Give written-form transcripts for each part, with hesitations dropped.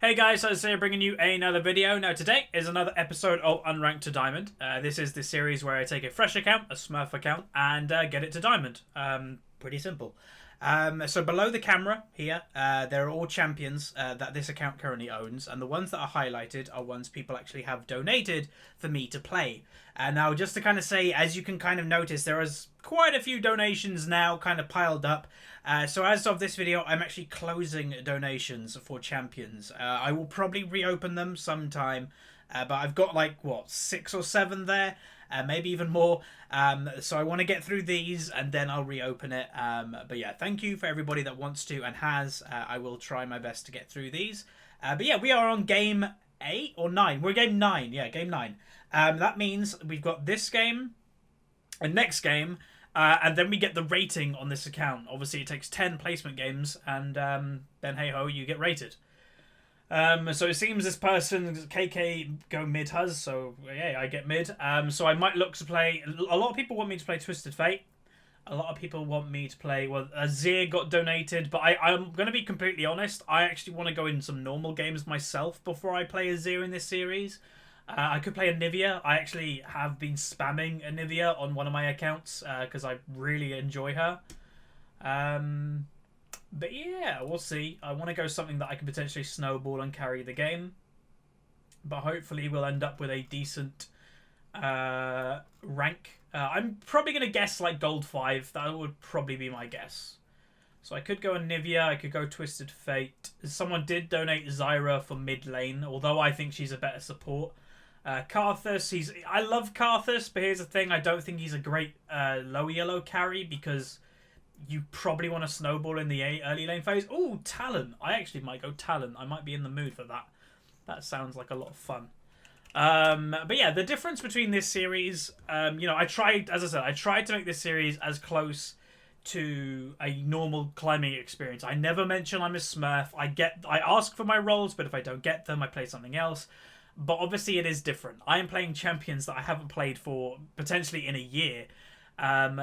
Hey guys, so today bringing you another video. Now today is another episode of Unranked to Diamond. This is the series where I take a fresh account, a Smurf account, and get it to Diamond. Pretty simple. So below the camera here, there are all champions that this account currently owns, and the ones that are highlighted are ones people actually have donated for me to play. Now, just to kind of say, as you can kind of notice, there is quite a few donations now kind of piled up. So as of this video, I'm actually closing donations for champions. I will probably reopen them sometime, but I've got like, what, 6 or 7 there? Maybe even more. So I want to get through these and then I'll reopen it. But yeah, thank you for everybody that wants to and has. I will try my best to get through these. But yeah, we are on game 8 or 9. We're game 9. Yeah, game 9. That means we've got this game and next game. And then we get the rating on this account. Obviously, it takes 10 placement games, and then hey-ho, you get rated. So it seems this person, KK, go mid-huz, so yeah, I get mid. So I might look to play... A lot of people want me to play Twisted Fate. A lot of people want me to play... Well, Azir got donated, but I'm going to be completely honest. I actually want to go in some normal games myself before I play Azir in this series. I could play Anivia. I actually have been spamming Anivia on one of my accounts because I really enjoy her. But yeah, we'll see. I want to go something that I can potentially snowball and carry the game. But hopefully we'll end up with a decent rank. I'm probably going to guess like gold 5. That would probably be my guess. So I could go Anivia, I could go Twisted Fate. Someone did donate Zyra for mid lane, although I think she's a better support. Karthus, I love Karthus, but here's the thing, I don't think he's a great low yellow carry because you probably want to snowball in the early lane phase. Oh, Talon. I actually might go Talon. I might be in the mood for that. That sounds like a lot of fun. But yeah, the difference between this series, you know, as I said, I tried to make this series as close to a normal climbing experience. I never mention I'm a Smurf. I ask for my roles, but if I don't get them, I play something else. But obviously it is different. I am playing champions that I haven't played for potentially in a year.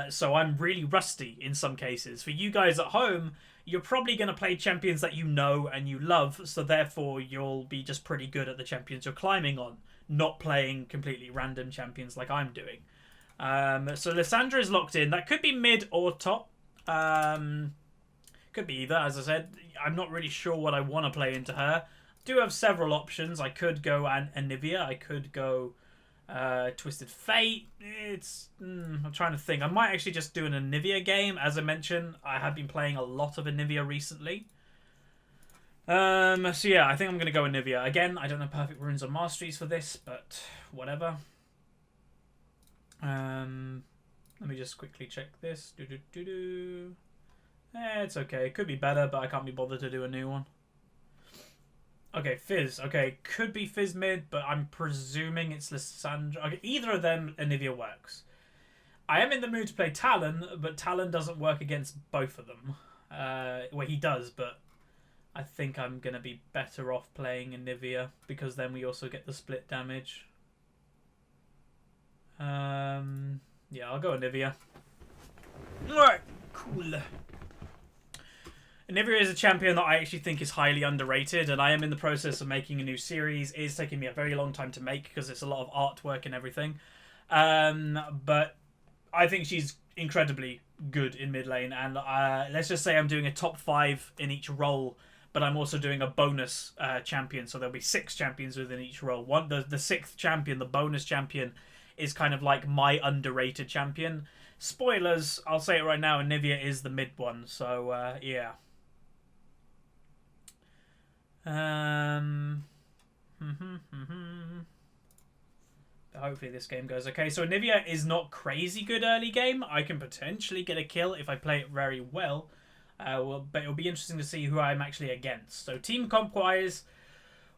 So I'm really rusty in some cases. For you guys at home, you're probably going to play champions that you know and you love. So therefore, you'll be just pretty good at the champions you're climbing on. Not playing completely random champions like I'm doing. So Lissandra is locked in. That could be mid or top. Could be either, as I said. I'm not really sure what I want to play into her. Do have several options. I could go Anivia. I could go Twisted Fate. I'm trying to think. I might actually just do an Anivia game. As I mentioned, I have been playing a lot of Anivia recently. So yeah, I think I'm going to go Anivia. Again, I don't know perfect runes or masteries for this, but whatever. Let me just quickly check this. It's okay. It could be better, but I can't be bothered to do a new one. Okay, Fizz. Okay, could be Fizz mid, but I'm presuming it's Lissandra. Okay, either of them, Anivia works. I am in the mood to play Talon, but Talon doesn't work against both of them. Well, he does, but I think I'm going to be better off playing Anivia, because then we also get the split damage. Yeah, I'll go Anivia. Alright, cool. Anivia is a champion that I actually think is highly underrated, and I am in the process of making a new series. It is taking me a very long time to make because it's a lot of artwork and everything. But I think she's incredibly good in mid lane, and let's just say I'm doing a top 5 in each role, but I'm also doing a bonus champion, so there'll be 6 champions within each role. The 6th champion, the bonus champion, is kind of like my underrated champion. Spoilers, I'll say it right now, Anivia is the mid one, so yeah. Hopefully this game goes okay. So Anivia is not crazy good early game. I can potentially get a kill if I play it very well. But it'll be interesting to see who I'm actually against. So team comp wise,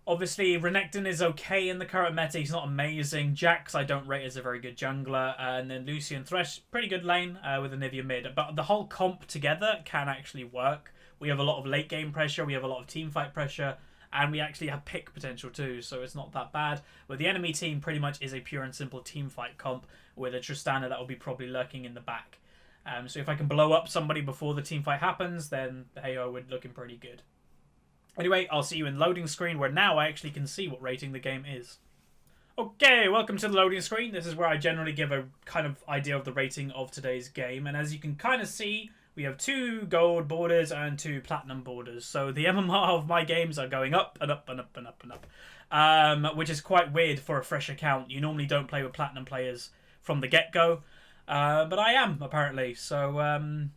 obviously Renekton is okay in the current meta. He's not amazing. Jax I don't rate as a very good jungler. And then Lucian Thresh, pretty good lane with Anivia mid. But the whole comp together can actually work. We have a lot of late game pressure, we have a lot of team fight pressure, and we actually have pick potential too, so it's not that bad. But the enemy team pretty much is a pure and simple team fight comp with a Tristana that will be probably lurking in the back. So if I can blow up somebody before the team fight happens, then hey-oh, we're looking pretty good. Anyway, I'll see you in loading screen, where now I actually can see what rating the game is. Okay, welcome to the loading screen. This is where I generally give a kind of idea of the rating of today's game. And as you can kind of see, we have 2 gold borders and 2 platinum borders. So the MMR of my games are going up and up and up and up and up. Which is quite weird for a fresh account. You normally don't play with platinum players from the get-go. But I am, apparently. So,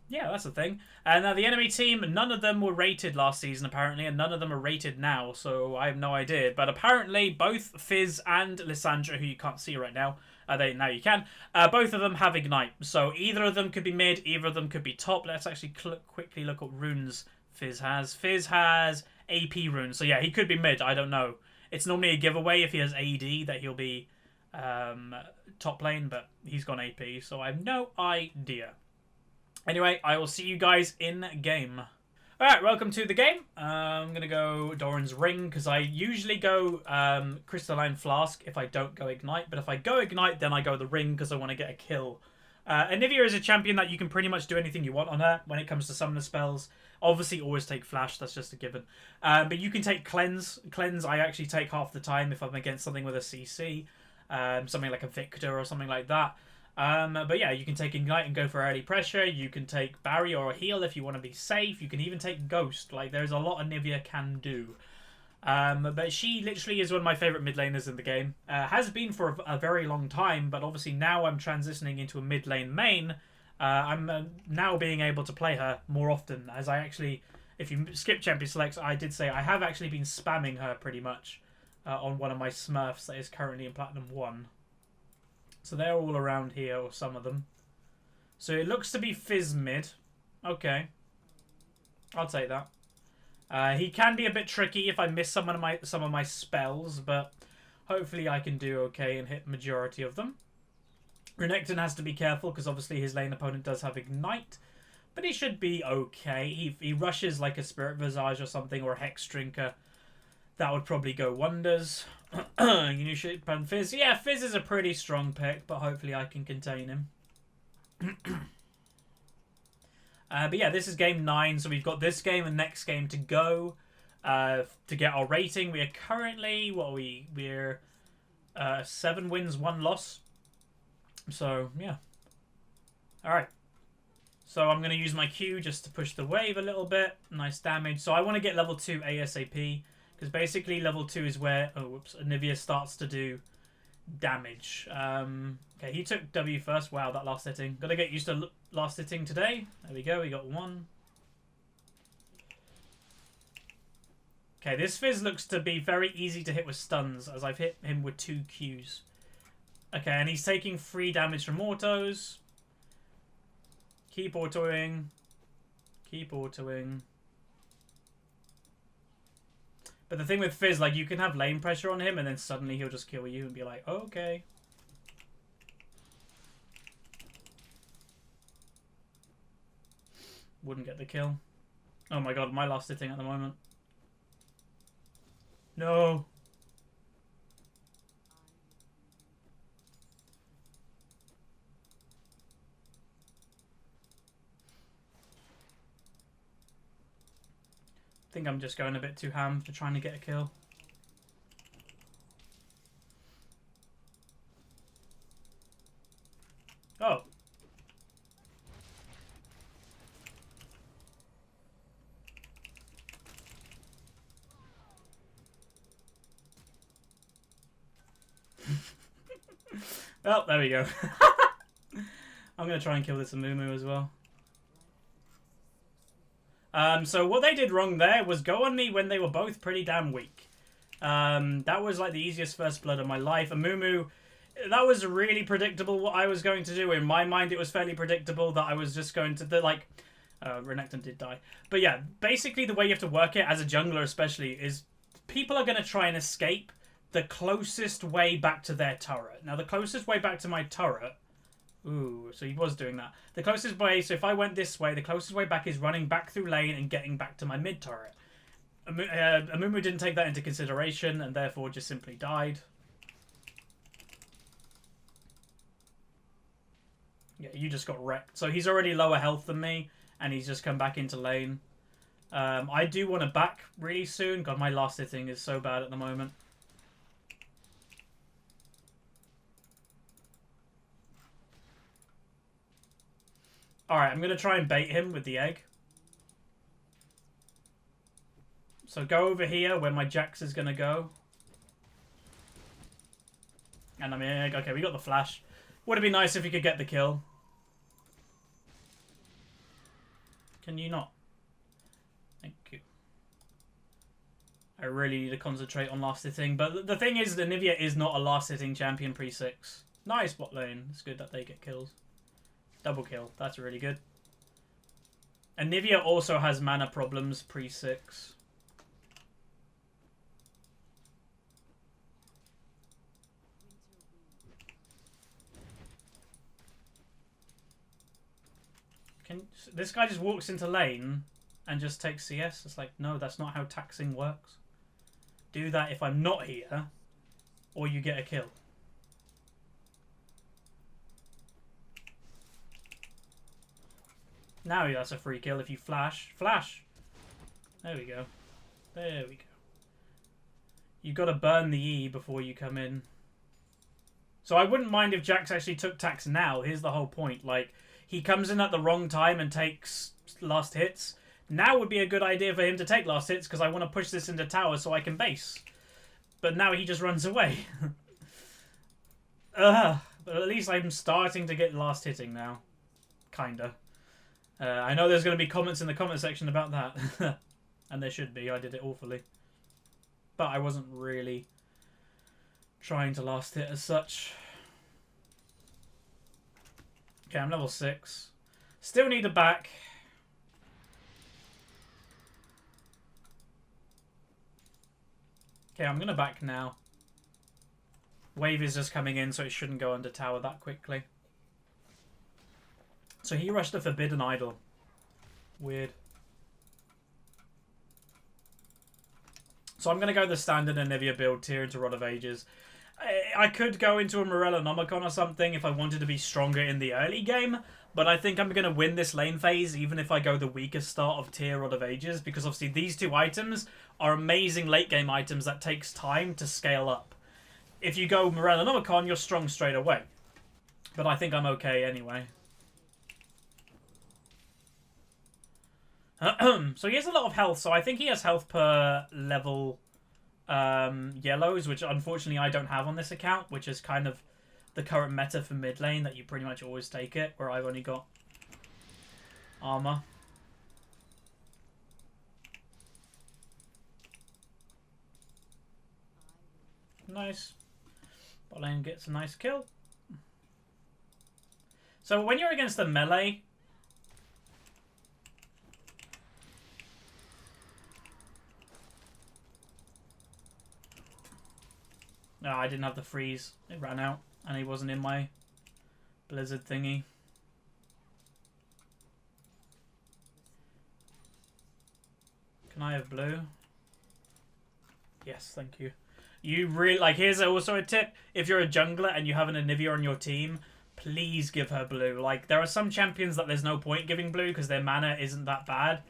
yeah, that's the thing. And now the enemy team, none of them were rated last season, apparently, and none of them are rated now, so I have no idea. But apparently, both Fizz and Lissandra, who you can't see right now, now you can, both of them have Ignite. So either of them could be mid, either of them could be top. Let's actually quickly look what runes Fizz has. Fizz has AP runes, so yeah, he could be mid, I don't know. It's normally a giveaway if he has AD that he'll be top lane, but he's gone AP, so I have no idea. Anyway, I will see you guys in game. Alright, welcome to the game. I'm going to go Doran's Ring, because I usually go Crystalline Flask if I don't go Ignite, but if I go Ignite, then I go the Ring, because I want to get a kill. Anivia is a champion that you can pretty much do anything you want on her when it comes to summoner spells. Obviously, always take Flash, that's just a given. But you can take Cleanse. Cleanse I actually take half the time if I'm against something with a CC. Something like a Victor or something like that. But yeah, you can take Ignite and go for early pressure. You can take Barrier or Heal if you want to be safe. You can even take Ghost. Like, there's a lot Anivia can do. But she literally is one of my favourite mid laners in the game. Has been for a very long time, but obviously now I'm transitioning into a mid lane main. I'm now being able to play her more often, as I actually, if you skip champion selects, I did say I have actually been spamming her pretty much on one of my Smurfs that is currently in Platinum 1. So they're all around here, or some of them. So it looks to be Fizz mid. Okay. I'll take that. He can be a bit tricky if I miss some of my spells, but hopefully I can do okay and hit majority of them. Renekton has to be careful because obviously his lane opponent does have Ignite, but he should be okay. He rushes like a Spirit Visage or something, or a Hex Drinker. That would probably go wonders. You should ban Fizz. Yeah, Fizz is a pretty strong pick, but hopefully I can contain him. But yeah, this is game 9, so we've got this game and next game to go to get our rating. We are currently, what are we? We're 7 wins, 1 loss. So, yeah. Alright. So I'm going to use my Q just to push the wave a little bit. Nice damage. So I want to get level 2 ASAP. Because basically level 2 is where, Anivia starts to do damage. Okay, he took W first. Wow, that last hitting. Got to get used to last hitting today. There we go, we got 1. Okay, this Fizz looks to be very easy to hit with stuns, as I've hit him with 2 Qs. Okay, and he's taking 3 damage from autos. Keep autoing. Keep autoing. But the thing with Fizz, like, you can have lane pressure on him and then suddenly he'll just kill you and be like, oh, okay. Wouldn't get the kill. Oh my god, my last hitting at the moment. No. I think I'm just going a bit too ham for trying to get a kill. Oh. Well, there we go. I'm going to try and kill this Amumu as well. So what they did wrong there was go on me when they were both pretty damn weak. That was like the easiest first blood of my life. Amumu, that was really predictable what I was going to do. In my mind, it was fairly predictable that I was just going to, Renekton did die. But yeah, basically the way you have to work it, as a jungler especially, is people are going to try and escape the closest way back to their turret. Now, the closest way back to my turret... Ooh, so he was doing that. The closest way, so if I went this way, the closest way back is running back through lane and getting back to my mid turret. Amumu didn't take that into consideration and therefore just simply died. Yeah, you just got wrecked. So he's already lower health than me and he's just come back into lane. I do want to back really soon. God, my last hitting is so bad at the moment. Alright, I'm going to try and bait him with the egg. So go over here where my Jax is going to go. And I'm in. Okay, we got the flash. Would it be nice if we could get the kill? Can you not? Thank you. I really need to concentrate on last hitting. But the thing is, Anivia is not a last hitting champion pre-6. Nice bot lane. It's good that they get kills. Double kill. That's really good. Anivia also has mana problems pre-6. This guy just walks into lane and just takes CS? It's like, no, that's not how taxing works. Do that if I'm not here, or you get a kill. Now that's a free kill if you flash. Flash! There we go. There we go. You gotta burn the E before you come in. So I wouldn't mind if Jax actually took tax now. Here's the whole point. Like, he comes in at the wrong time and takes last hits. Now would be a good idea for him to take last hits because I want to push this into tower so I can base. But now he just runs away. But at least I'm starting to get last hitting now. Kinda. I know there's going to be comments in the comment section about that. And there should be. I did it awfully. But I wasn't really trying to last hit as such. Okay, I'm level 6. Still need a back. Okay, I'm going to back now. Wave is just coming in, so it shouldn't go under tower that quickly. So he rushed a Forbidden Idol. Weird. So I'm going to go the standard Anivia build tier into Rod of Ages. I could go into a Morellonomicon or something if I wanted to be stronger in the early game, but I think I'm going to win this lane phase even if I go the weakest start of tier Rod of Ages, because obviously these two items are amazing late game items that takes time to scale up. If you go Morellonomicon, you're strong straight away. But I think I'm okay anyway. So he has a lot of health, so I think he has health per level yellows, which unfortunately I don't have on this account, which is kind of the current meta for mid lane, that you pretty much always take it, where I've only got armor. Nice. Bot lane gets a nice kill. So when you're against the melee, no, I didn't have the freeze. It ran out, and he wasn't in my blizzard thingy. Can I have blue? Yes, thank you. You really, like, here's also a tip. If you're a jungler and you have an Anivia on your team, please give her blue. Like, there are some champions that there's no point giving blue because their mana isn't that bad.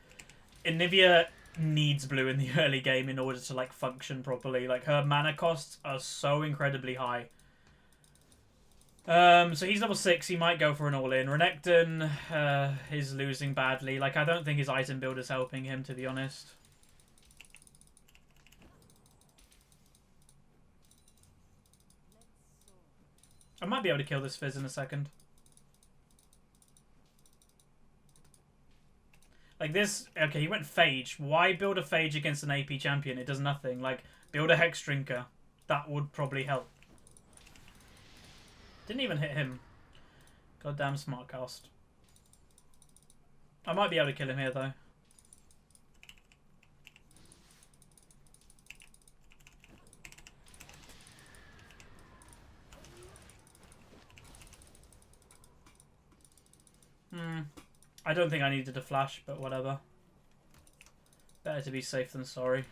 Anivia needs blue in the early game in order to, like, function properly. Like, her mana costs are so incredibly high. So he's level 6. He might go for an all-in. Renekton is losing badly. Like, I don't think his item build is helping him, to be honest. I might be able to kill this Fizz in a second. Like this, okay, he went Phage. Why build a Phage against an AP champion? It does nothing. Like, build a Hex Drinker. That would probably help. Didn't even hit him. Goddamn smart cast. I might be able to kill him here, though. I don't think I needed a flash, but whatever. Better to be safe than sorry.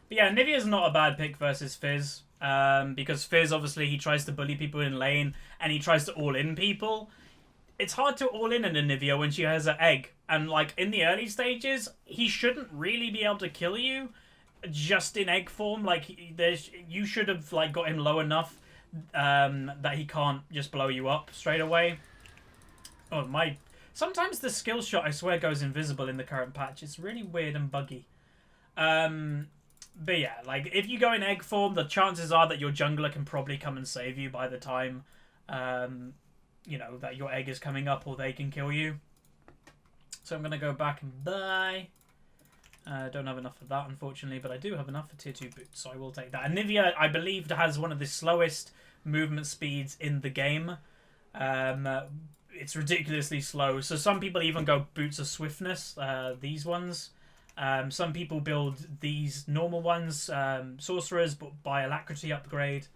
But yeah, Nivea's not a bad pick versus Fizz. Because Fizz, obviously, he tries to bully people in lane, and he tries to all-in people. it's hard to all in an Anivia when she has an egg. And, like, in the early stages, he shouldn't really be able to kill you just in egg form. Like, you should have, like, got him low enough that he can't just blow you up straight away. Oh, my... Sometimes the skill shot, I swear, goes invisible in the current patch. It's really weird and buggy. But yeah, like, if you go in egg form, the chances are that your jungler can probably come and save you by the time, you know, that your egg is coming up or they can kill you. So I'm going to go back and buy. Don't have enough of that, unfortunately, but I do have enough for tier 2 boots, so I will take that. Anivia, I believe, has one of the slowest movement speeds in the game. It's ridiculously slow. So some people even go boots of swiftness, these ones. Some people build these normal ones, sorcerers, but buy alacrity upgrade.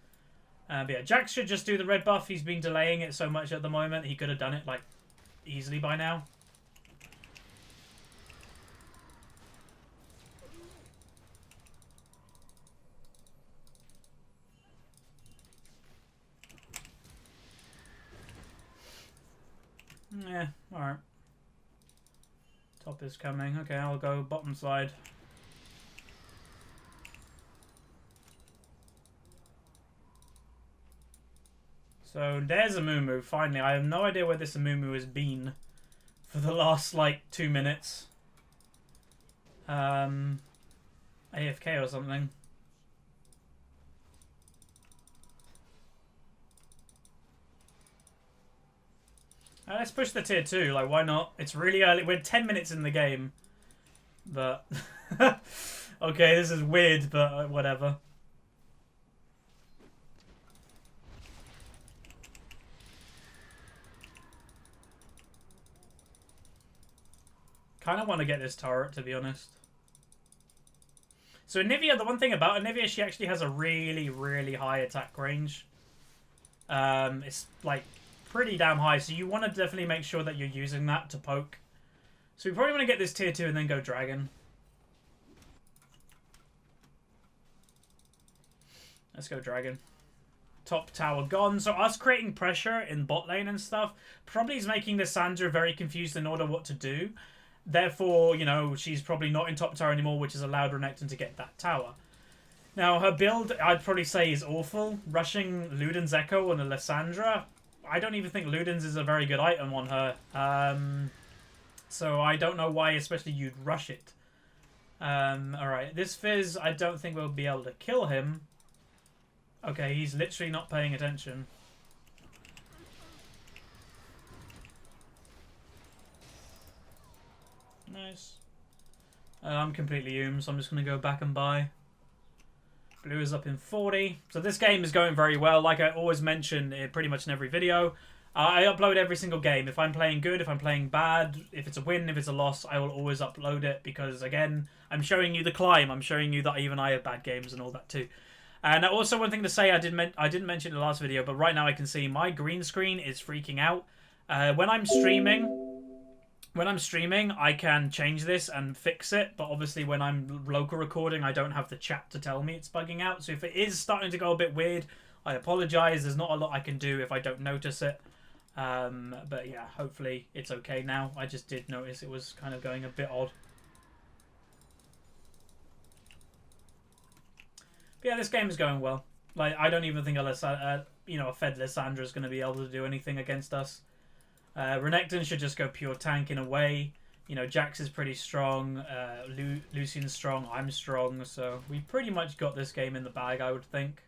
But yeah, Jax should just do the red buff. He's been delaying it so much at the moment. He could have done it, like, easily by now. Yeah, alright. Top is coming. Okay, I'll go bottom side. So there's a Mumu, finally. I have no idea where this Mumu has been for the last, like, 2 minutes. AFK or something. Let's push the tier 2, like, why not? It's really early. We're 10 minutes in the game. But... okay, this is weird, but whatever. Kind of want to get this turret, to be honest. So Anivia, the one thing about Anivia, she actually has a really, really high attack range. It's, like... pretty damn high, so you want to definitely make sure that you're using that to poke. So we probably want to get this tier 2 and then go dragon. Let's go dragon. Top tower gone. So us creating pressure in bot lane and stuff probably is making Lissandra very confused in order what to do. Therefore, you know, she's probably not in top tower anymore, which has allowed Renekton to get that tower. Now, her build, I'd probably say, is awful. Rushing Luden's Echo on a Lissandra... I don't even think Luden's is a very good item on her. So I don't know why especially you'd rush it. Alright, this Fizz, I don't think we'll be able to kill him. Okay, he's literally not paying attention. Nice. I'm completely oomed, so I'm just going to go back and buy. Blue is up in 40. So this game is going very well. Like I always mention pretty much in every video, I upload every single game. If I'm playing good, if I'm playing bad, if it's a win, if it's a loss, I will always upload it. Because again, I'm showing you the climb. I'm showing you that even I have bad games and all that too. And also one thing to say, I didn't mention in the last video, but right now I can see my green screen is freaking out. When I'm streaming, I can change this and fix it, but obviously when I'm local recording, I don't have the chat to tell me it's bugging out. So if it is starting to go a bit weird, I apologize. There's not a lot I can do if I don't notice it. But yeah, hopefully it's okay now. I just did notice it was kind of going a bit odd. But yeah, this game is going well. Like, I don't even think a fed Lissandra is going to be able to do anything against us. Renekton should just go pure tank in a way. You know, Jax is pretty strong. Lucian's strong. I'm strong. So we pretty much got this game in the bag, I would think.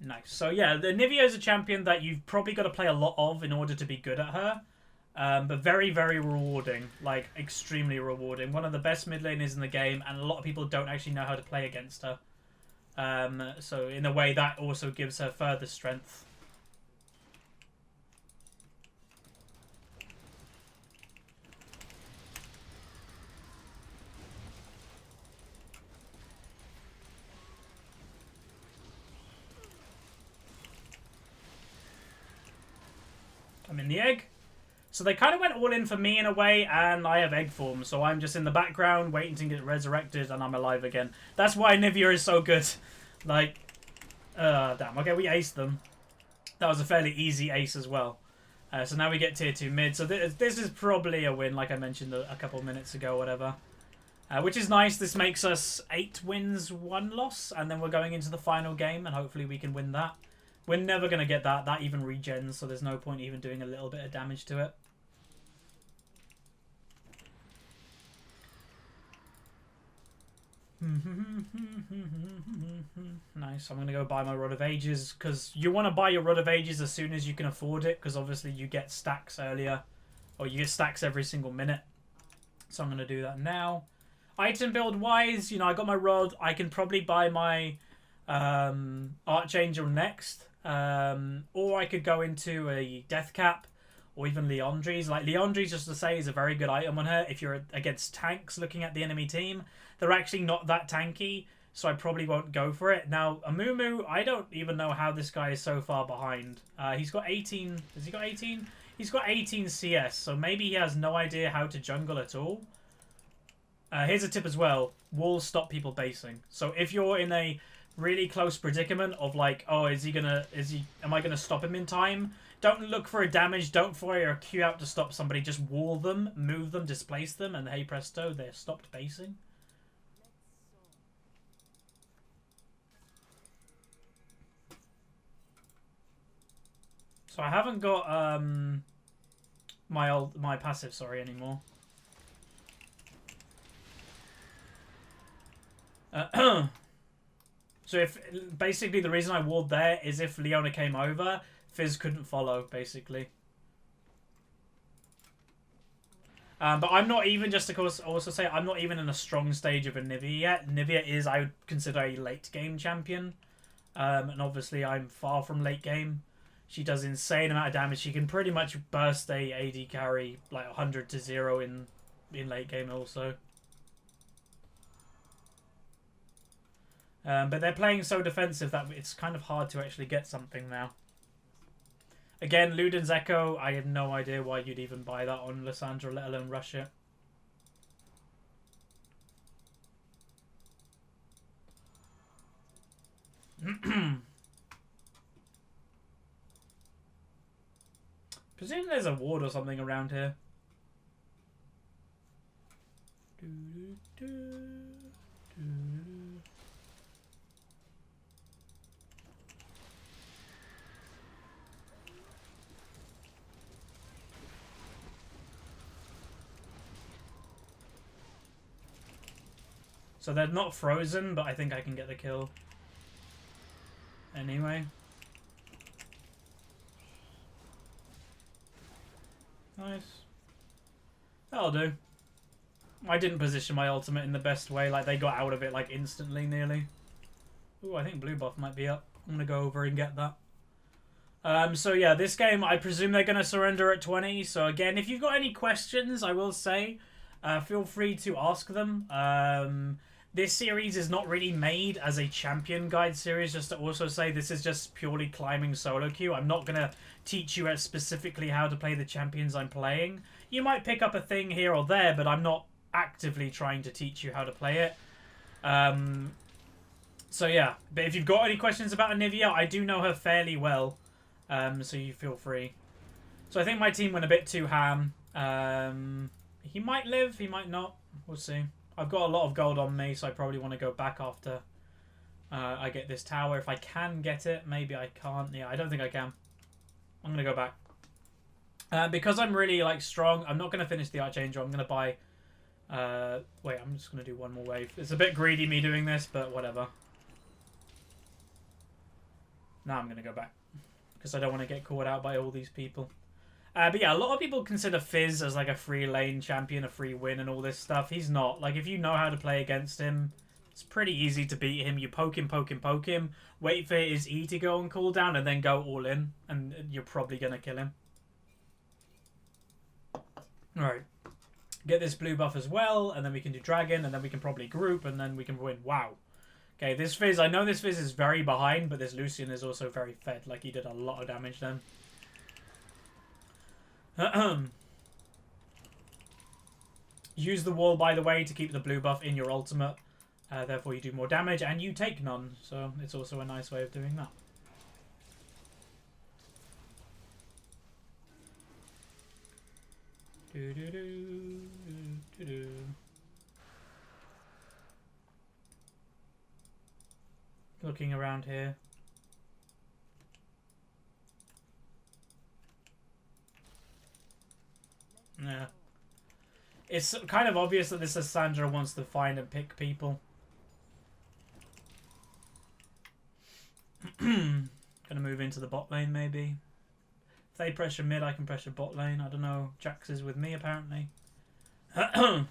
Nice. So yeah, the Anivia is a champion that you've probably got to play a lot of in order to be good at her. But very, very rewarding. Like, extremely rewarding. One of the best mid laners in the game, and a lot of people don't actually know how to play against her. So in a way that also gives her further strength. I'm in the egg. So they kind of went all in for me in a way, and I have egg form, so I'm just in the background waiting to get resurrected, and I'm alive again. That's why Anivia is so good. Like, Damn. Okay, we aced them. That was a fairly easy ace as well. So now we get tier 2 mid. So this is probably a win, like I mentioned a couple of minutes ago, whatever. Which is nice. This makes us 8 wins, 1 loss. And then we're going into the final game, and hopefully we can win that. We're never going to get that. That even regens, so there's no point even doing a little bit of damage to it. Nice. I'm going to go buy my Rod of Ages, because you want to buy your Rod of Ages as soon as you can afford it, because obviously you get stacks earlier, or you get stacks every single minute. So I'm going to do that now. Item build wise, you know, I got my Rod. I can probably buy my Archangel next, or I could go into a Death Cap, or even Leandri's. Like, Leandri's, just to say, is a very good item on her if you're against tanks looking at the enemy team. They're actually not that tanky, so I probably won't go for it. Now, Amumu, I don't even know how this guy is so far behind. He's got 18... Has he got 18? He's got 18 CS, so maybe he has no idea how to jungle at all. Here's a tip as well. Walls stop people basing. So if you're in a really close predicament of like, oh, am I gonna stop him in time? Don't look for a damage. Don't fire a Q out to stop somebody. Just wall them, move them, displace them, and hey presto, they're stopped basing. So I haven't got my passive, sorry, anymore. So if basically the reason I walled there is if Leona came over, Fizz couldn't follow, basically. But I'm not even, just to also say, I'm not even in a strong stage of Anivia yet. Anivia is, I would consider, a late game champion. And obviously I'm far from late game. She does insane amount of damage. She can pretty much burst a AD carry like 100 to 0 in late game also. But they're playing so defensive that it's kind of hard to actually get something now. Again, Luden's Echo, I have no idea why you'd even buy that on Lissandra, let alone rush it. Presume there's a ward or something around here. So they're not frozen, but I think I can get the kill. Anyway. Nice. That'll do. I didn't position my ultimate in the best way. Like, they got out of it, like, instantly, nearly. Ooh, I think blue buff might be up. I'm gonna go over and get that. So, yeah, this game, I presume they're gonna surrender at 20. So, again, if you've got any questions, I will say, feel free to ask them. This series is not really made as a champion guide series, just to also say this is just purely climbing solo queue. I'm not going to teach you specifically how to play the champions I'm playing. You might pick up a thing here or there, but I'm not actively trying to teach you how to play it. So yeah, but if you've got any questions about Anivia, I do know her fairly well, so you feel free. So I think my team went a bit too ham. He might live, he might not. We'll see. I've got a lot of gold on me, so I probably want to go back after I get this tower. If I can get it, maybe I can't. Yeah, I don't think I can. I'm going to go back. Because I'm really, like, strong, I'm not going to finish the Archangel. I'm going to buy... wait, I'm just going to do one more wave. It's a bit greedy me doing this, but whatever. Now I'm going to go back. Because I don't want to get caught out by all these people. But yeah, a lot of people consider Fizz as like a free lane champion, a free win and all this stuff. He's not. Like, if you know how to play against him, it's pretty easy to beat him. You poke him, poke him, poke him, wait for his E to go on cooldown, and then go all in, and you're probably going to kill him. Alright. Get this blue buff as well, and then we can do Dragon, and then we can probably group, and then we can win. Wow. Okay, this Fizz, I know this Fizz is very behind, but this Lucian is also very fed. Like, he did a lot of damage then. Use the wall, by the way, to keep the blue buff in your ultimate. Therefore, you do more damage and you take none. So it's also a nice way of doing that. Looking around here. Yeah. It's kind of obvious that this is Sandra wants to find and pick people. Gonna move into the bot lane maybe. If they pressure mid, I can pressure bot lane. I don't know. Jax is with me apparently. Okay,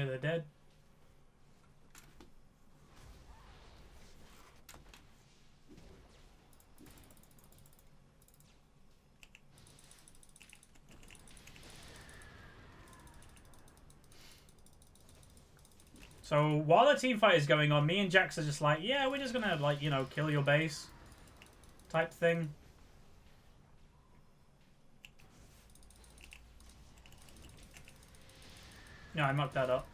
they're dead. So while the team fight is going on, me and Jax are just like, yeah, we're just gonna, like, you know, kill your base type thing. Yeah, I mucked that up.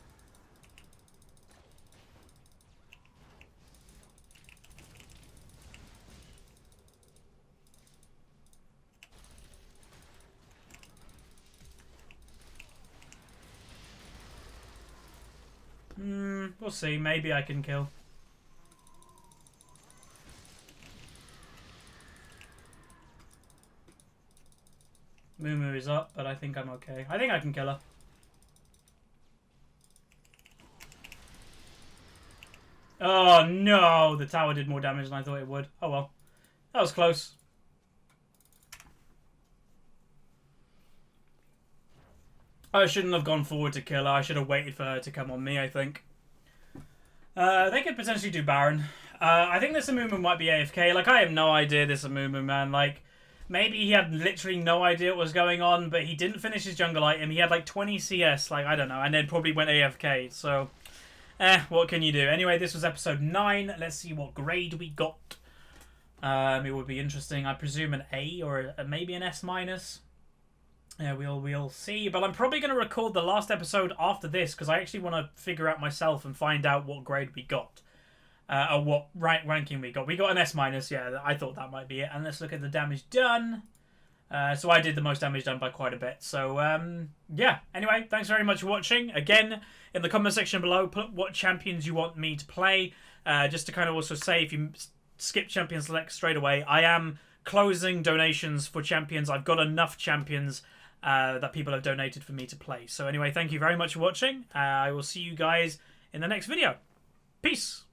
We'll see. Maybe I can kill. Moo is up, but I think I'm okay. I think I can kill her. Oh no! The tower did more damage than I thought it would. Oh well. That was close. I shouldn't have gone forward to kill her. I should have waited for her to come on me, I think. They could potentially do Baron. I think this Amumu might be AFK. Like, I have no idea this Amumu, man. Like, maybe he had literally no idea what was going on, but he didn't finish his jungle item. He had like 20 CS, like, I don't know, and then probably went AFK. So, what can you do? Anyway, this was episode 9. Let's see what grade we got. It would be interesting. I presume an A or maybe an S-. Yeah, we'll see. But I'm probably going to record the last episode after this because I actually want to figure out myself and find out what grade we got. Or what ranking we got. We got an S-. Yeah, I thought that might be it. And let's look at the damage done. So I did the most damage done by quite a bit. So, yeah. Anyway, thanks very much for watching. Again, in the comment section below, put what champions you want me to play. Just to kind of also say, if you skip champion select straight away, I am closing donations for champions. I've got enough champions that people have donated for me to play. So anyway, thank you very much for watching. I will see you guys in the next video. Peace!